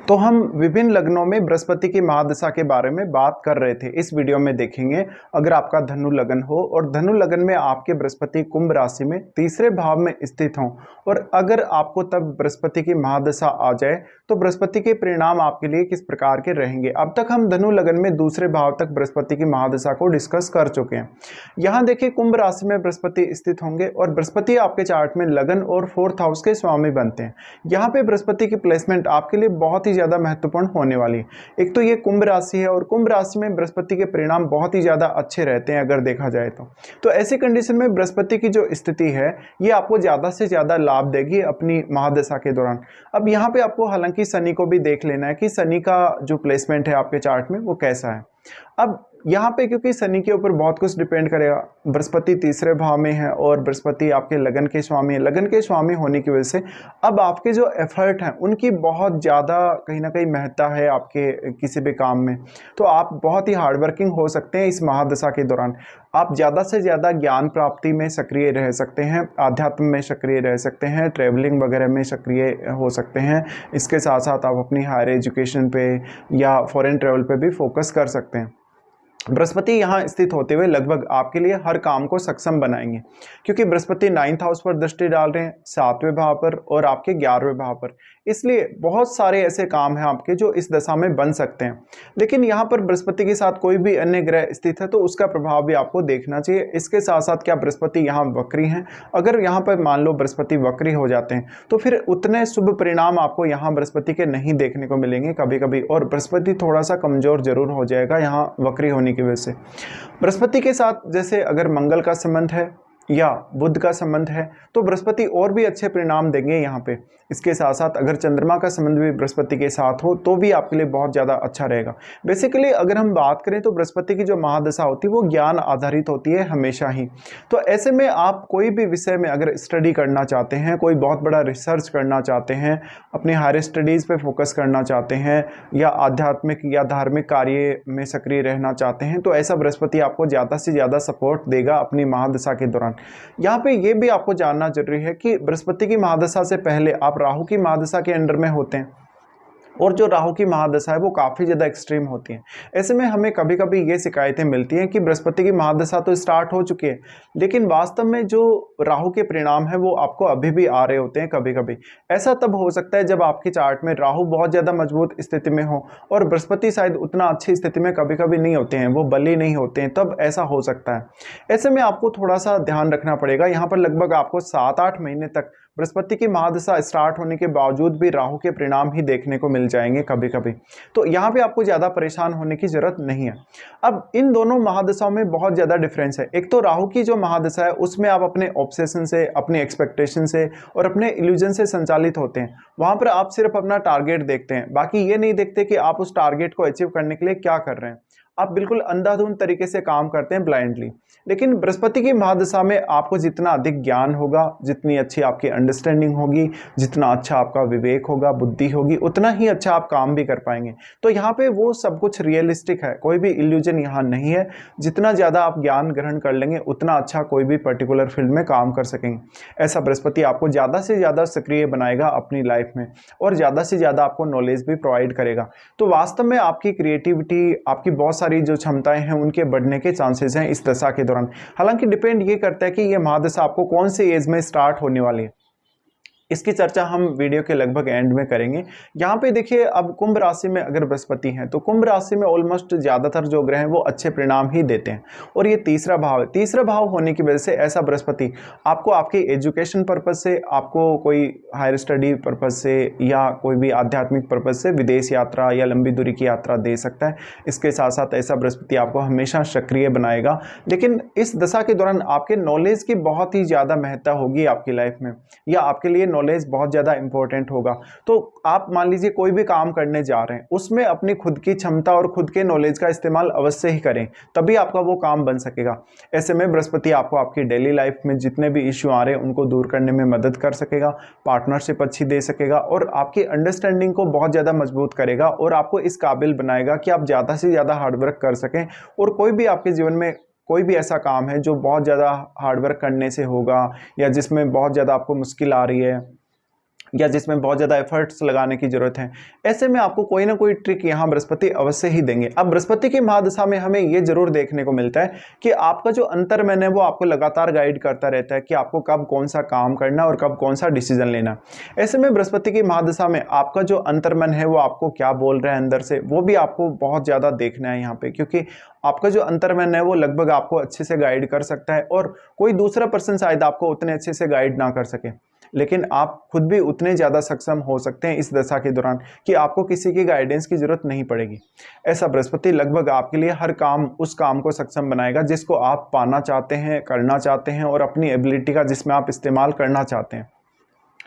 तो हम विभिन्न लग्नों में बृहस्पति की महादशा के बारे में बात कर रहे थे। इस वीडियो में देखेंगे अगर आपका धनु लग्न हो और धनु लग्न में आपके बृहस्पति कुंभ राशि में तीसरे भाव में स्थित हों और अगर आपको तब बृहस्पति की महादशा आ जाए तो बृहस्पति के परिणाम आपके लिए किस प्रकार के रहेंगे। अब तक हम धनु लग्न में दूसरे भाव तक बृहस्पति की महादशा को डिस्कस कर चुके हैं। यहाँ देखिए कुंभ राशि में बृहस्पति स्थित होंगे और बृहस्पति आपके चार्ट में लगन और 4th हाउस के स्वामी बनते हैं। यहाँ पे बृहस्पति की प्लेसमेंट आपके लिए बहुत ही ज्यादा महत्वपूर्ण होने वाली है। एक तो ये कुंभ राशि है और कुंभ राशि में बृहस्पति के परिणाम बहुत ही ज्यादा अच्छे रहते हैं अगर देखा जाए तो ऐसी कंडीशन में बृहस्पति की जो स्थिति है ये आपको ज्यादा से ज्यादा लाभ देगी अपनी महादशा के दौरान। अब यहाँ पे आपको हालांकि शनि को भी देख लेना है कि शनि का जो प्लेसमेंट है आपके चार्ट में वो कैसा है। अब यहाँ पे क्योंकि शनि के ऊपर बहुत कुछ डिपेंड करेगा, बृहस्पति तीसरे भाव में है और बृहस्पति आपके लगन के स्वामी है। लगन के स्वामी होने की वजह से अब आपके जो एफर्ट हैं उनकी बहुत ज़्यादा कहीं ना कहीं महत्ता है आपके किसी भी काम में। तो आप बहुत ही हार्डवर्किंग हो सकते हैं इस महादशा के दौरान। आप ज़्यादा से ज़्यादा ज्ञान प्राप्ति में सक्रिय रह सकते हैं, आध्यात्म में सक्रिय रह सकते हैं, ट्रैवलिंग वगैरह में सक्रिय हो सकते हैं। इसके साथ साथ आप अपनी हायर एजुकेशन पे या फॉरेन ट्रैवल पे भी फोकस कर सकते हैं। बृहस्पति यहाँ स्थित होते हुए लगभग आपके लिए हर काम को सक्षम बनाएंगे क्योंकि बृहस्पति 9th हाउस पर दृष्टि डाल रहे हैं, 7वें भाव पर और आपके 11वें भाव पर। इसलिए बहुत सारे ऐसे काम हैं आपके जो इस दशा में बन सकते हैं। लेकिन यहाँ पर बृहस्पति के साथ कोई भी अन्य ग्रह स्थित है तो उसका प्रभाव भी आपको देखना चाहिए। इसके साथ साथ क्या बृहस्पति यहाँ वक्री हैं? अगर यहाँ पर मान लो बृहस्पति वक्री हो जाते हैं तो फिर उतने शुभ परिणाम आपको यहाँ बृहस्पति के नहीं देखने को मिलेंगे कभी कभी, और बृहस्पति थोड़ा सा कमजोर जरूर हो जाएगा यहाँ वक्री होने की वजह से। बृहस्पति के साथ जैसे अगर मंगल का संबंध है या बुध का संबंध है तो बृहस्पति और भी अच्छे परिणाम देंगे यहाँ पे। इसके साथ साथ अगर चंद्रमा का संबंध भी बृहस्पति के साथ हो तो भी आपके लिए बहुत ज़्यादा अच्छा रहेगा। बेसिकली अगर हम बात करें तो बृहस्पति की जो महादशा होती है वो ज्ञान आधारित होती है हमेशा ही। तो ऐसे में आप कोई भी विषय में अगर स्टडी करना चाहते हैं, कोई बहुत बड़ा रिसर्च करना चाहते हैं, अपने हायर स्टडीज़ पे फोकस करना चाहते हैं या आध्यात्मिक या धार्मिक कार्य में सक्रिय रहना चाहते हैं तो ऐसा बृहस्पति आपको ज़्यादा से ज़्यादा सपोर्ट देगा अपनी महादशा के दौरान। यहाँ पे ये भी आपको जानना जरूरी है कि बृहस्पति की महादशा से पहले आप राहु की महादशा के अंडर में होते हैं और जो राहु की महादशा है वो काफ़ी ज़्यादा एक्सट्रीम होती है। ऐसे में हमें कभी कभी ये शिकायतें मिलती हैं कि बृहस्पति की महादशा तो स्टार्ट हो चुकी है लेकिन वास्तव में जो राहु के परिणाम है वो आपको अभी भी आ रहे होते हैं कभी कभी। ऐसा तब हो सकता है जब आपके चार्ट में राहु बहुत ज़्यादा मजबूत स्थिति में हो और बृहस्पति शायद उतना अच्छी स्थिति में कभी कभी नहीं होते हैं, वो बली नहीं होते हैं, तब ऐसा हो सकता है। ऐसे में आपको थोड़ा सा ध्यान रखना पड़ेगा। यहाँ पर लगभग आपको 7-8 महीने तक बृहस्पति की महादशा स्टार्ट होने के बावजूद भी राहु के परिणाम ही देखने को मिल जाएंगे कभी कभी। तो यहाँ पे आपको ज़्यादा परेशान होने की जरूरत नहीं है। अब इन दोनों महादशाओं में बहुत ज़्यादा डिफरेंस है। एक तो राहु की जो महादशा है उसमें आप अपने ऑब्सेशन से, अपने एक्सपेक्टेशन से और अपने इल्यूजन से संचालित होते हैं। वहाँ पर आप सिर्फ अपना टारगेट देखते हैं, बाकी ये नहीं देखते कि आप उस टारगेट को अचीव करने के लिए क्या कर रहे हैं। आप बिल्कुल अंधाधुंध तरीके से काम करते हैं, ब्लाइंडली। लेकिन बृहस्पति की महादशा में आपको जितना अधिक ज्ञान होगा, जितनी अच्छी आपकी अंडरस्टैंडिंग होगी, जितना अच्छा आपका विवेक होगा, बुद्धि होगी, उतना ही अच्छा आप काम भी कर पाएंगे। तो यहाँ पे वो सब कुछ रियलिस्टिक है, कोई भी इल्यूजन यहाँ नहीं है। जितना ज़्यादा आप ज्ञान ग्रहण कर लेंगे उतना अच्छा कोई भी पर्टिकुलर फील्ड में काम कर सकेंगे। ऐसा बृहस्पति आपको ज़्यादा से ज़्यादा सक्रिय बनाएगा अपनी लाइफ में और ज़्यादा से ज़्यादा आपको नॉलेज भी प्रोवाइड करेगा। तो वास्तव में आपकी क्रिएटिविटी, आपकी बहुत सारी जो क्षमताएं हैं उनके बढ़ने के चांसेस हैं इस दशा के दौरान। हालांकि डिपेंड ये करता है कि ये महादशा आपको कौन से एज में स्टार्ट होने वाली है। इसकी चर्चा हम वीडियो के लगभग एंड में करेंगे। यहाँ पे देखिए अब कुंभ राशि में अगर बृहस्पति हैं तो कुंभ राशि में ऑलमोस्ट ज़्यादातर जो ग्रह हैं वो अच्छे परिणाम ही देते हैं और ये तीसरा भाव है। तीसरा भाव होने की वजह से ऐसा बृहस्पति आपको आपके एजुकेशन पर्पज से, आपको कोई हायर स्टडी पर्पज से या कोई भी आध्यात्मिक पर्पज से विदेश यात्रा या लंबी दूरी की यात्रा दे सकता है। इसके साथ साथ ऐसा बृहस्पति आपको हमेशा सक्रिय बनाएगा। लेकिन इस दशा के दौरान आपके नॉलेज की बहुत ही ज़्यादा महत्ता होगी आपकी लाइफ में, या आपके लिए नॉलेज बहुत ज़्यादा इंपॉर्टेंट होगा। तो आप मान लीजिए कोई भी काम करने जा रहे हैं उसमें अपनी खुद की क्षमता और खुद के नॉलेज का इस्तेमाल अवश्य ही करें, तभी आपका वो काम बन सकेगा। ऐसे में बृहस्पति आपको आपकी डेली लाइफ में जितने भी इश्यू आ रहे हैं उनको दूर करने में मदद कर सकेगा, पार्टनरशिप अच्छी दे सकेगा और आपकी अंडरस्टैंडिंग को बहुत ज़्यादा मजबूत करेगा और आपको इस काबिल बनाएगा कि आप ज़्यादा से ज़्यादा हार्डवर्क कर सकें। और कोई भी आपके जीवन में कोई भी ऐसा काम है जो बहुत ज़्यादा हार्डवर्क करने से होगा या जिसमें बहुत ज़्यादा आपको मुश्किल आ रही है या जिसमें बहुत ज़्यादा एफर्ट्स लगाने की जरूरत है, ऐसे में आपको कोई ना कोई ट्रिक यहाँ बृहस्पति अवश्य ही देंगे। अब बृहस्पति की महादशा में हमें ये जरूर देखने को मिलता है कि आपका जो अंतर्मन है वो आपको लगातार गाइड करता रहता है कि आपको कब कौन सा काम करना और कब कौन सा डिसीजन लेना। ऐसे में बृहस्पति की महादशा में आपका जो अंतर्मन है वो आपको क्या बोल रहा है अंदर से, वो भी आपको बहुत ज़्यादा देखना है यहाँ पे, क्योंकि आपका जो अंतर्मन है वो लगभग आपको अच्छे से गाइड कर सकता है और कोई दूसरा पर्सन शायद आपको उतने अच्छे से गाइड ना कर सके, लेकिन आप खुद भी उतने ज़्यादा सक्षम हो सकते हैं इस दशा के दौरान कि आपको किसी की गाइडेंस की जरूरत नहीं पड़ेगी। ऐसा बृहस्पति लगभग आपके लिए हर काम, उस काम को सक्षम बनाएगा जिसको आप पाना चाहते हैं, करना चाहते हैं और अपनी एबिलिटी का जिसमें आप इस्तेमाल करना चाहते हैं।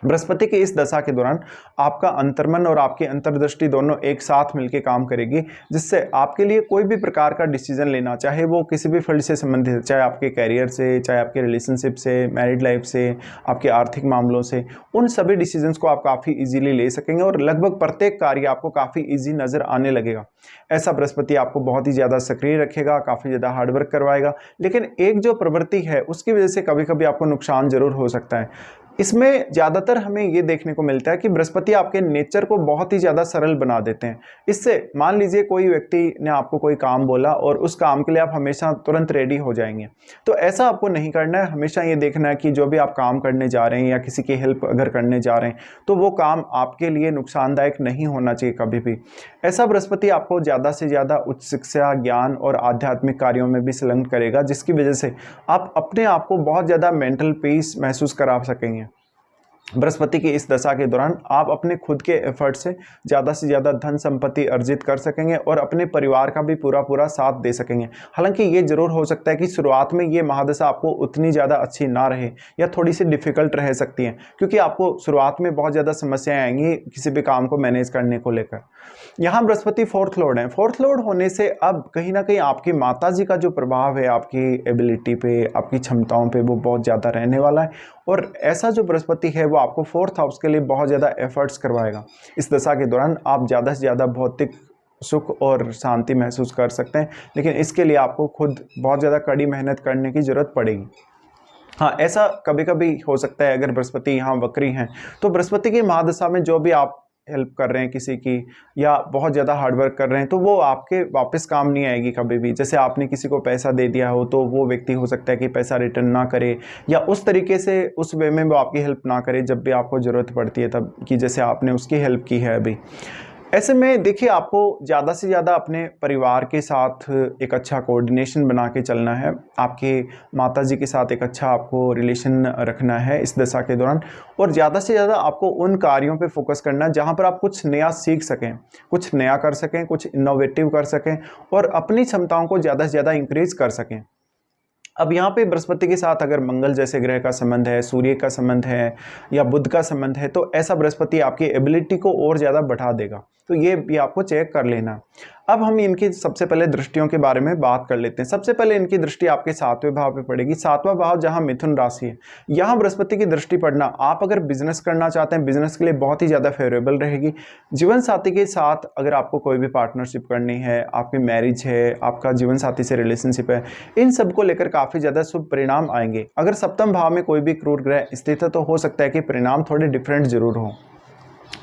बृहस्पति की इस दशा के दौरान आपका अंतर्मन और आपकी अंतर्दृष्टि दोनों एक साथ मिलकर काम करेगी, जिससे आपके लिए कोई भी प्रकार का डिसीजन लेना, चाहे वो किसी भी फील्ड से संबंधित है, चाहे आपके कैरियर से, चाहे आपके रिलेशनशिप से, मैरिड लाइफ से, आपके आर्थिक मामलों से, उन सभी डिसीजंस को आप काफ़ी इजीली ले सकेंगे और लगभग प्रत्येक कार्य आपको काफ़ी इजी नज़र आने लगेगा। ऐसा बृहस्पति आपको बहुत ही ज़्यादा सक्रिय रखेगा, काफ़ी ज़्यादा हार्डवर्क करवाएगा, लेकिन एक जो प्रवृत्ति है उसकी वजह से कभी कभी आपको नुकसान जरूर हो सकता है। इसमें ज़्यादातर हमें ये देखने को मिलता है कि बृहस्पति आपके नेचर को बहुत ही ज़्यादा सरल बना देते हैं। इससे मान लीजिए कोई व्यक्ति ने आपको कोई काम बोला और उस काम के लिए आप हमेशा तुरंत रेडी हो जाएंगे, तो ऐसा आपको नहीं करना है। हमेशा ये देखना है कि जो भी आप काम करने जा रहे हैं या किसी की हेल्प अगर करने जा रहे हैं तो वो काम आपके लिए नुकसानदायक नहीं होना चाहिए कभी भी। ऐसा बृहस्पति आपको ज़्यादा से ज़्यादा उच्च शिक्षा, ज्ञान और आध्यात्मिक कार्यों में भी संलग्न करेगा, जिसकी वजह से आप अपने आप को बहुत ज़्यादा मेंटल पीस महसूस करा सकेंगे। बृहस्पति की इस दशा के दौरान आप अपने खुद के एफर्ट से ज़्यादा धन संपत्ति अर्जित कर सकेंगे और अपने परिवार का भी पूरा साथ दे सकेंगे। हालांकि ये जरूर हो सकता है कि शुरुआत में ये महादशा आपको उतनी ज़्यादा अच्छी ना रहे या थोड़ी सी डिफिकल्ट रह सकती है, क्योंकि आपको शुरुआत में बहुत ज़्यादा समस्याएं आएंगी किसी भी काम को मैनेज करने को लेकर। यहाँ बृहस्पति फोर्थ लॉर्ड है। फोर्थ लॉर्ड होने से अब कहीं ना कहीं आपकी माता जी का जो प्रभाव है आपकी एबिलिटी पे, आपकी क्षमताओं पे, वो बहुत ज़्यादा रहने वाला है और ऐसा जो बृहस्पति है वो आपको फोर्थ हाउस के लिए बहुत ज़्यादा एफर्ट्स करवाएगा। इस दशा के दौरान आप ज़्यादा से ज़्यादा भौतिक सुख और शांति महसूस कर सकते हैं, लेकिन इसके लिए आपको खुद बहुत ज़्यादा कड़ी मेहनत करने की ज़रूरत पड़ेगी। हाँ, ऐसा कभी कभी हो सकता है अगर बृहस्पति यहाँ वक्री हैं तो बृहस्पति की महादशा में जो भी आप हेल्प कर रहे हैं किसी की या बहुत ज़्यादा हार्डवर्क कर रहे हैं तो वो आपके वापस काम नहीं आएगी कभी भी। जैसे आपने किसी को पैसा दे दिया हो तो वो व्यक्ति हो सकता है कि पैसा रिटर्न ना करे या उस तरीके से उस वे में वो आपकी हेल्प ना करे जब भी आपको ज़रूरत पड़ती है तब, कि जैसे आपने उसकी हेल्प की है अभी। ऐसे में देखिए आपको ज़्यादा से ज़्यादा अपने परिवार के साथ एक अच्छा कोऑर्डिनेशन बना के चलना है। आपके माताजी के साथ एक अच्छा आपको रिलेशन रखना है इस दशा के दौरान और ज़्यादा से ज़्यादा आपको उन कार्यों पे फोकस करना है जहाँ पर आप कुछ नया सीख सकें, कुछ नया कर सकें, कुछ इनोवेटिव कर सकें और अपनी क्षमताओं को ज़्यादा से ज़्यादा इंक्रीज कर सकें। अब यहाँ पे बृहस्पति के साथ अगर मंगल जैसे ग्रह का संबंध है, सूर्य का संबंध है या बुध का संबंध है तो ऐसा बृहस्पति आपकी एबिलिटी को और ज़्यादा बढ़ा देगा, तो ये भी आपको चेक कर लेना। अब हम इनकी सबसे पहले दृष्टियों के बारे में बात कर लेते हैं। सबसे पहले इनकी दृष्टि आपके 7वें भाव पे पड़ेगी। 7वां भाव जहां मिथुन राशि है, यहाँ बृहस्पति की दृष्टि पड़ना आप अगर बिजनेस करना चाहते हैं, बिजनेस के लिए बहुत ही ज़्यादा फेवरेबल रहेगी। जीवन साथी के साथ अगर आपको कोई भी पार्टनरशिप करनी है, आपकी मैरिज है, आपका जीवन साथी से रिलेशनशिप है, इन सब को लेकर काफ़ी ज़्यादा शुभ परिणाम आएंगे। अगर सप्तम भाव में कोई भी क्रूर ग्रह स्थित है तो हो सकता है कि परिणाम थोड़े डिफरेंट जरूर हों।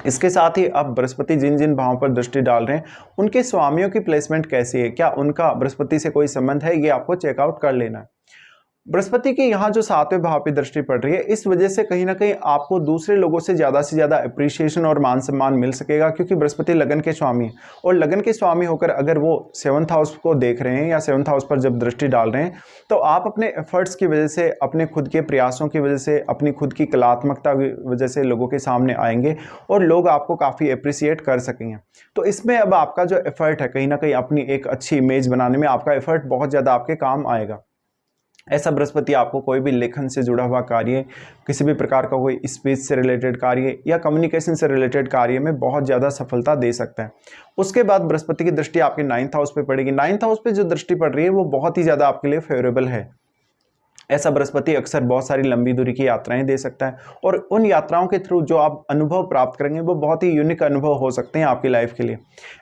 इसके साथ ही अब बृहस्पति जिन जिन भावों पर दृष्टि डाल रहे हैं उनके स्वामियों की प्लेसमेंट कैसी है, क्या उनका बृहस्पति से कोई संबंध है, ये आपको चेकआउट कर लेना है। बृहस्पति की यहाँ जो 7वें भाव पे दृष्टि पड़ रही है, इस वजह से कहीं ना कहीं आपको दूसरे लोगों से ज़्यादा अप्रिशिएशन और मान सम्मान मिल सकेगा, क्योंकि बृहस्पति लगन के स्वामी है और लगन के स्वामी होकर अगर वो 7th हाउस को देख रहे हैं या 7th हाउस पर जब दृष्टि डाल रहे हैं तो आप अपने एफर्ट्स की वजह से, अपने खुद के प्रयासों की वजह से, अपनी खुद की कलात्मकता की वजह से लोगों के सामने आएंगे और लोग आपको काफ़ी अप्रिशिएट कर सकेंगे। तो इसमें अब आपका जो एफर्ट है कहीं ना कहीं अपनी एक अच्छी इमेज बनाने में आपका एफर्ट बहुत ज़्यादा आपके काम आएगा। ऐसा बृहस्पति आपको कोई भी लेखन से जुड़ा हुआ कार्य, किसी भी प्रकार का कोई स्पीच से रिलेटेड कार्य या कम्युनिकेशन से रिलेटेड कार्य में बहुत ज़्यादा सफलता दे सकता है। उसके बाद बृहस्पति की दृष्टि आपके 9th हाउस पे पड़ेगी। 9th हाउस पे जो दृष्टि पड़ रही है वो बहुत ही ज़्यादा आपके लिए फेवरेबल है। ऐसा बृहस्पति अक्सर बहुत सारी लंबी दूरी की यात्राएं दे सकता है और उन यात्राओं के थ्रू जो आप अनुभव प्राप्त करेंगे वो बहुत ही यूनिक अनुभव हो सकते हैं आपकी लाइफ के लिए।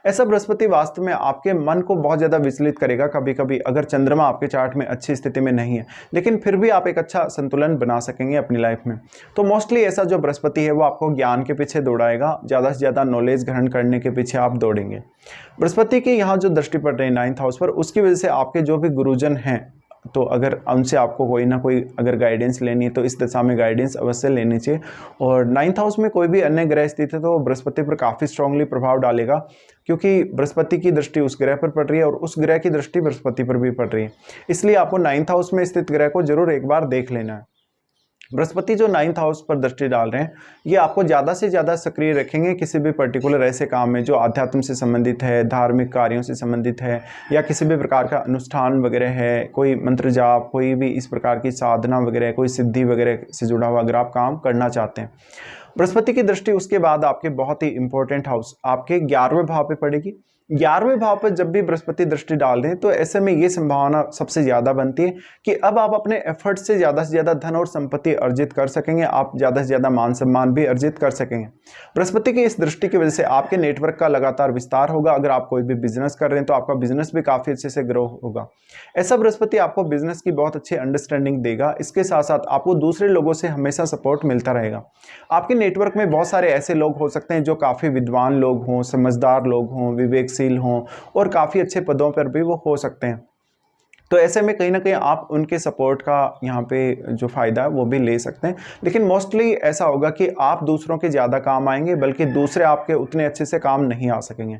ऐसा बृहस्पति वास्तव में आपके मन को बहुत ज़्यादा विचलित करेगा कभी कभी, अगर चंद्रमा आपके चार्ट में अच्छी स्थिति में नहीं है, लेकिन फिर भी आप एक अच्छा संतुलन बना सकेंगे अपनी लाइफ में। तो मोस्टली ऐसा जो बृहस्पति है वो आपको ज्ञान के पीछे दौड़ाएगा, ज़्यादा से ज़्यादा नॉलेज ग्रहण करने के पीछे आप दौड़ेंगे। बृहस्पति की यहाँ जो दृष्टि पड़ रही है 9th हाउस पर, उसकी वजह से आपके जो भी गुरुजन हैं, तो अगर उनसे आपको कोई ना कोई अगर गाइडेंस लेनी है तो इस दिशा में गाइडेंस अवश्य लेनी चाहिए। और 9th हाउस में कोई भी अन्य ग्रह स्थित है तो बृहस्पति पर काफ़ी स्ट्रांगली प्रभाव डालेगा, क्योंकि बृहस्पति की दृष्टि उस ग्रह पर पड़ रही है और उस ग्रह की दृष्टि बृहस्पति पर भी पड़ रही है। इसलिए आपको 9th हाउस में स्थित ग्रह को जरूर एक बार देख लेना है। बृहस्पति जो 9th हाउस पर दृष्टि डाल रहे हैं ये आपको ज़्यादा से ज़्यादा सक्रिय रखेंगे किसी भी पर्टिकुलर ऐसे काम में जो आध्यात्म से संबंधित है, धार्मिक कार्यों से संबंधित है, या किसी भी प्रकार का अनुष्ठान वगैरह है, कोई मंत्र जाप, कोई भी इस प्रकार की साधना वगैरह, कोई सिद्धि वगैरह से जुड़ा हुआ अगर आप काम करना चाहते हैं। बृहस्पति की दृष्टि उसके बाद आपके बहुत ही इंपॉर्टेंट हाउस आपके 11वें भाव पे पड़ेगी। 11वें भाव पर जब भी बृहस्पति दृष्टि डाल दें तो ऐसे में ये संभावना सबसे ज़्यादा बनती है कि अब आप अपने एफर्ट से ज़्यादा धन और संपत्ति अर्जित कर सकेंगे, आप ज़्यादा से ज़्यादा मान सम्मान भी अर्जित कर सकेंगे। बृहस्पति की इस दृष्टि की वजह से आपके नेटवर्क का लगातार विस्तार होगा। अगर आप कोई भी बिजनेस कर रहे हैं तो आपका बिजनेस भी काफ़ी अच्छे से ग्रो होगा। ऐसा बृहस्पति आपको बिजनेस की बहुत अच्छी अंडरस्टैंडिंग देगा। इसके साथ साथ आपको दूसरे लोगों से हमेशा सपोर्ट मिलता रहेगा। आपके नेटवर्क में बहुत सारे ऐसे लोग हो सकते हैं जो काफ़ी विद्वान लोग हों, समझदार लोग हों, विवेकशील हों और काफ़ी अच्छे पदों पर भी वो हो सकते हैं। तो ऐसे में कहीं ना कहीं आप उनके सपोर्ट का यहाँ पे जो फ़ायदा है वो भी ले सकते हैं, लेकिन मोस्टली ऐसा होगा कि आप दूसरों के ज़्यादा काम आएंगे, बल्कि दूसरे आपके उतने अच्छे से काम नहीं आ सकेंगे।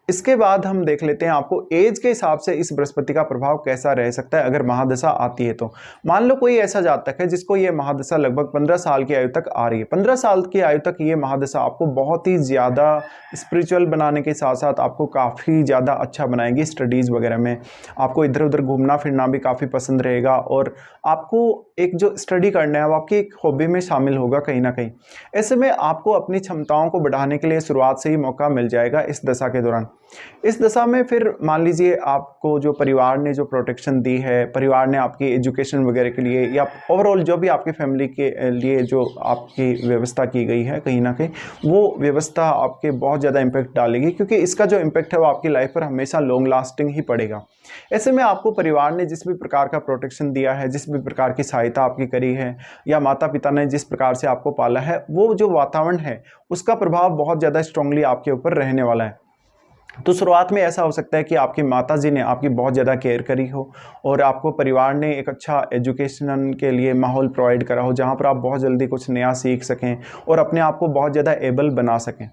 इसके बाद हम देख लेते हैं आपको एज के हिसाब से इस बृहस्पति का प्रभाव कैसा रह सकता है अगर महादशा आती है तो। मान लो कोई ऐसा जातक है जिसको ये महादशा लगभग 15 साल की आयु तक आ रही है। 15 साल की आयु तक ये महादशा आपको बहुत ही ज़्यादा स्पिरिचुअल बनाने के साथ साथ आपको काफ़ी ज़्यादा अच्छा बनाएगी। स्टडीज़ वगैरह में आपको इधर उधर घूमना फिरना भी काफ़ी पसंद रहेगा और आपको एक जो स्टडी करना है वो आपकी एक हॉबी में शामिल होगा कहीं ना कहीं। ऐसे में आपको अपनी क्षमताओं को बढ़ाने के लिए शुरुआत से ही मौका मिल जाएगा इस दशा के दौरान। इस दशा में फिर मान लीजिए आपको जो परिवार ने जो प्रोटेक्शन दी है, परिवार ने आपकी एजुकेशन वगैरह के लिए या ओवरऑल जो भी आपकी फैमिली के लिए जो आपकी व्यवस्था की गई है, कहीं ना कहीं वो व्यवस्था आपके बहुत ज़्यादा इम्पैक्ट डालेगी, क्योंकि इसका जो इम्पैक्ट है वो आपकी लाइफ पर हमेशा लॉन्ग लास्टिंग ही पड़ेगा। ऐसे में आपको परिवार ने जिस भी प्रकार का प्रोटेक्शन दिया है, जिस भी प्रकार की सहायता आपकी करी है, या माता पिता ने जिस प्रकार से आपको पाला है, वो जो वातावरण है उसका प्रभाव बहुत ज़्यादा स्ट्रांगली आपके ऊपर रहने वाला है। तो शुरुआत में ऐसा हो सकता है कि आपकी माताजी ने आपकी बहुत ज़्यादा केयर करी हो और आपको परिवार ने एक अच्छा एजुकेशन के लिए माहौल प्रोवाइड करा हो, जहाँ पर आप बहुत जल्दी कुछ नया सीख सकें और अपने आप को बहुत ज़्यादा एबल बना सकें।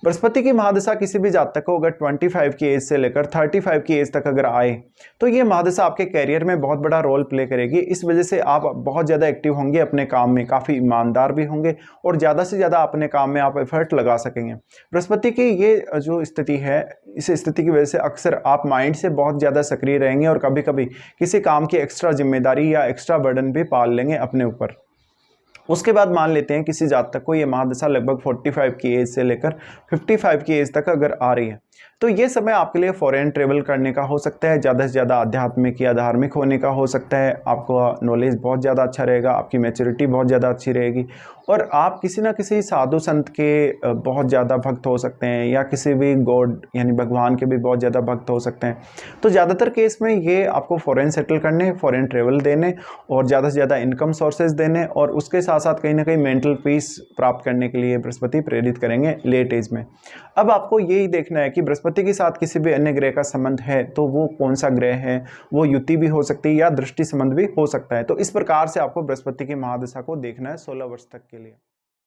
बृहस्पति की महादशा किसी भी जातक को अगर 25 की एज से लेकर 35 की एज तक अगर आए तो ये महादशा आपके कैरियर में बहुत बड़ा रोल प्ले करेगी। इस वजह से आप बहुत ज़्यादा एक्टिव होंगे अपने काम में, काफ़ी ईमानदार भी होंगे और ज़्यादा से ज़्यादा अपने काम में आप एफर्ट लगा सकेंगे। बृहस्पति की ये जो स्थिति है, इस स्थिति की वजह से अक्सर आप माइंड से बहुत ज़्यादा सक्रिय रहेंगे और कभी कभी किसी काम की एक्स्ट्रा जिम्मेदारी या एक्स्ट्रा बर्डन भी पाल लेंगे अपने ऊपर। उसके बाद मान लेते हैं किसी जातक को ये महादशा लगभग 45 की एज से लेकर 55 की एज तक अगर आ रही है तो ये समय आपके लिए फॉरेन ट्रेवल करने का हो सकता है, ज़्यादा से ज़्यादा आध्यात्मिक या धार्मिक होने का हो सकता है। आपको नॉलेज बहुत ज़्यादा अच्छा रहेगा, आपकी मैच्योरिटी बहुत ज़्यादा अच्छी रहेगी और आप किसी ना किसी साधु संत के बहुत ज़्यादा भक्त हो सकते हैं या किसी भी गॉड यानी भगवान के भी बहुत ज़्यादा भक्त हो सकते हैं। तो ज़्यादातर केस में ये आपको फॉरेन सेटल करने, फॉरेन ट्रेवल देने और ज़्यादा से ज़्यादा इनकम सोर्सेज देने और उसके साथ साथ कहीं ना कहीं मेंटल पीस प्राप्त करने के लिए बृहस्पति प्रेरित करेंगे लेट एज में। अब आपको यही देखना है कि बृहस्पति के साथ किसी भी अन्य ग्रह का संबंध है तो वो कौन सा ग्रह है, वो युति भी हो सकती है या दृष्टि संबंध भी हो सकता है। तो इस प्रकार से आपको बृहस्पति की महादशा को देखना है 16 वर्ष तक के लिए।